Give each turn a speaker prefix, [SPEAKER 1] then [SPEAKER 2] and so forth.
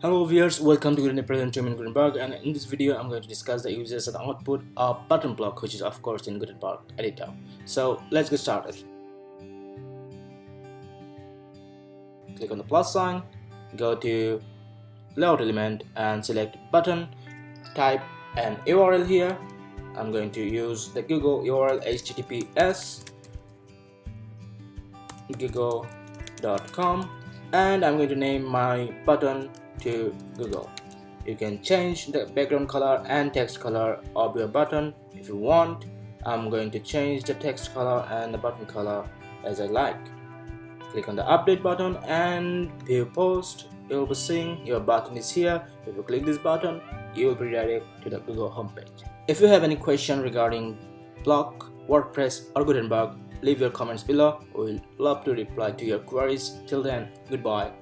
[SPEAKER 1] Hello viewers, welcome to GutenDev in Gutenberg, and in this video I'm going to discuss the uses and output of button block, which is of course in Gutenberg editor. So let's get started. Click on the plus sign, go to layout element and select button, type an URL here. I'm going to use the Google URL https google.com, and I'm going to name my button to Google. You can change the background color and text color of your button if you want. I'm going to change the text color and the button color as I like. Click on the update button and view post. You'll be seeing your button is here. If you click this button, you will be redirected to the Google homepage. If you have any question regarding blog, WordPress or Gutenberg, leave your comments below. We'll love to reply to your queries. Till then, goodbye.